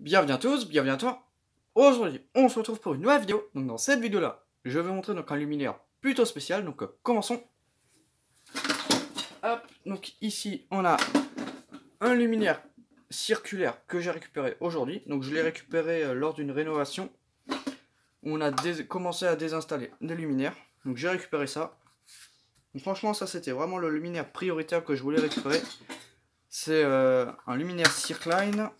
Bienvenue à tous, bienvenue à toi. Aujourd'hui, on se retrouve pour une nouvelle vidéo. Donc dans cette vidéo-là, je vais vous montrer donc un luminaire plutôt spécial. Donc commençons. Hop, donc ici on a un luminaire circulaire que j'ai récupéré aujourd'hui. Donc je l'ai récupéré lors d'une rénovation où on a commencé à désinstaller des luminaires. Donc j'ai récupéré ça. Donc, franchement, ça c'était vraiment le luminaire prioritaire que je voulais récupérer. C'est un luminaire Circline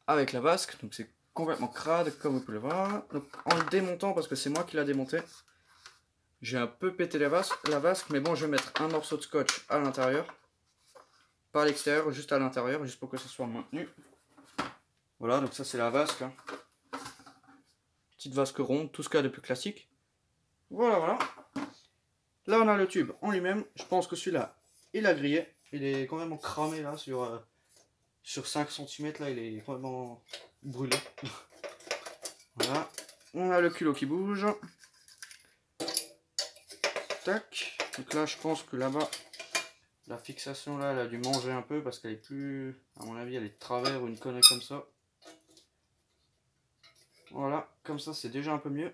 avec la vasque. Donc c'est complètement crade comme vous pouvez le voir. Donc en le démontant, parce que c'est moi qui l'a démonté, j'ai un peu pété la vasque, mais bon, je vais mettre un morceau de scotch à l'intérieur, pas à l'extérieur, juste à l'intérieur, juste pour que ça soit maintenu. Voilà, donc ça c'est la vasque, hein. Petite vasque ronde, tout ce qu'il y a de plus classique. Voilà, voilà. Là on a le tube en lui-même. Je pense que celui-là, il a grillé. Il est quand même cramé là sur 5 cm, là il est vraiment brûlé. Voilà. On a le culot qui bouge. Tac. Donc là je pense que là-bas, la fixation là, elle a dû manger un peu parce qu'elle est plus, à mon avis, elle est de travers ou une connerie comme ça. Voilà, comme ça c'est déjà un peu mieux.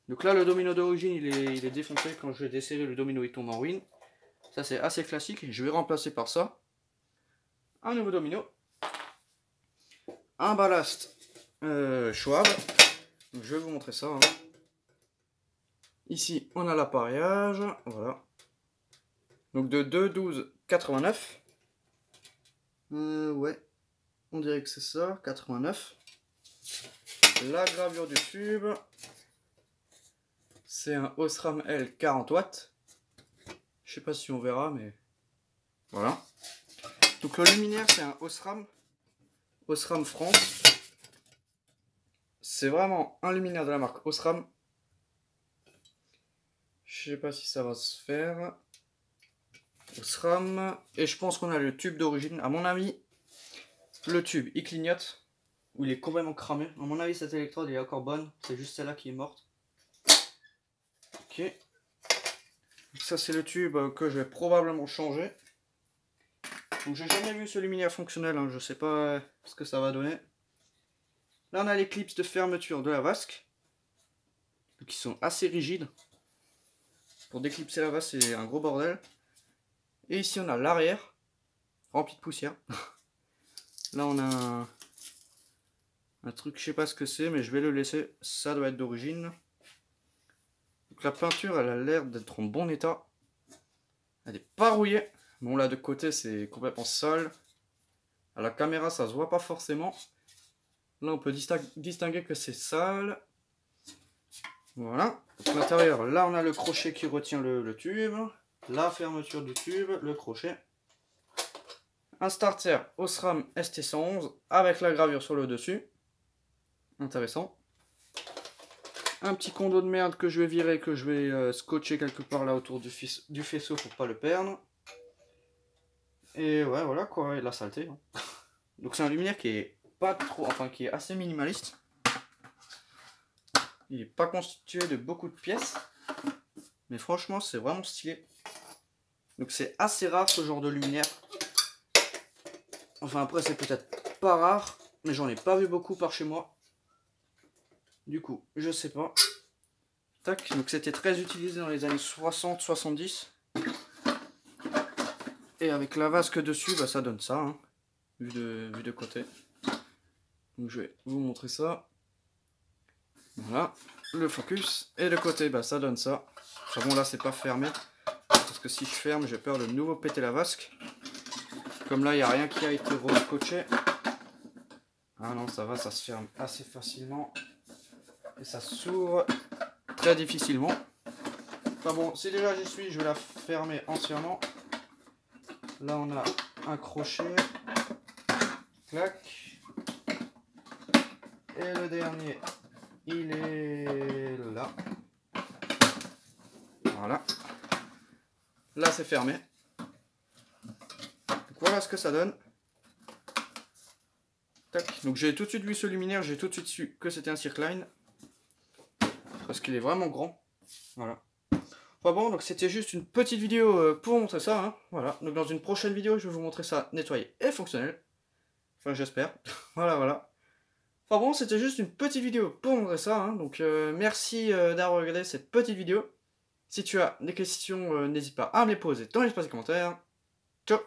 Donc là le domino d'origine il est défoncé. Quand je vais desserrer, le domino il tombe en ruine. Ça c'est assez classique. Je vais remplacer par ça un nouveau domino, un ballast Schwab. Donc, je vais vous montrer ça, hein. Ici on a l'appareillage, voilà. Donc de 2,12,89. Ouais, on dirait que c'est ça, 89. La gravure du tube, c'est un Osram L 40 watts. Je sais pas si on verra, mais voilà. Donc le luminaire, c'est un Osram France. C'est vraiment un luminaire de la marque Osram. Je sais pas si ça va se faire. Osram. Et je pense qu'on a le tube d'origine. À mon avis, le tube il clignote, ou il est complètement cramé. À mon avis, cette électrode est encore bonne. C'est juste celle-là qui est morte. Ok. Ça c'est le tube que je vais probablement changer. Donc j'ai jamais vu ce luminaire fonctionnel, hein. Je sais pas ce que ça va donner. Là on a les clips de fermeture de la vasque, qui sont assez rigides. Pour déclipser la vasque c'est un gros bordel. Et ici on a l'arrière, rempli de poussière. Là on a un truc, je sais pas ce que c'est, mais je vais le laisser, ça doit être d'origine. Donc la peinture elle a l'air d'être en bon état. Elle est pas rouillée. Bon là de côté c'est complètement sale. À la caméra ça se voit pas forcément. Là on peut distinguer que c'est sale. Voilà. Donc l'intérieur, là on a le crochet qui retient le tube. La fermeture du tube, le crochet. Un starter Osram ST111 avec la gravure sur le dessus. Intéressant. Un petit condo de merde que je vais virer, que je vais scotcher quelque part là autour du faisceau pour pas le perdre. Et ouais, voilà quoi, et la saleté, hein. Donc c'est un luminaire qui est pas trop, enfin qui est assez minimaliste. Il n'est pas constitué de beaucoup de pièces, mais franchement c'est vraiment stylé. Donc c'est assez rare ce genre de luminaire. Enfin après c'est peut-être pas rare, mais j'en ai pas vu beaucoup par chez moi. Du coup, je sais pas. Tac, donc c'était très utilisé dans les années 60-70. Et avec la vasque dessus, bah, ça donne ça, hein, vu de côté. Donc je vais vous montrer ça. Voilà, le focus. Et de côté, bah, ça donne ça. Enfin bon, là c'est pas fermé. Parce que si je ferme, j'ai peur de nouveau péter la vasque. Comme là, il n'y a rien qui a été rescotché. Ah non, ça va, ça se ferme assez facilement. Et ça s'ouvre très difficilement. Enfin bon, si déjà j'y suis, je vais la fermer entièrement. Là, on a un crochet. Clac. Et le dernier, il est là. Voilà. Là, c'est fermé. Donc, voilà ce que ça donne. Tac. Donc j'ai tout de suite vu ce luminaire, j'ai tout de suite su que c'était un Circline. Parce qu'il est vraiment grand. Voilà. Enfin bon, donc c'était juste une petite vidéo pour montrer ça, hein. Voilà. Donc dans une prochaine vidéo, je vais vous montrer ça nettoyé et fonctionnel. Enfin, j'espère. Voilà, voilà. Enfin bon, c'était juste une petite vidéo pour montrer ça, hein. Donc merci d'avoir regardé cette petite vidéo. Si tu as des questions, n'hésite pas à me les poser dans l'espace des commentaires. Ciao!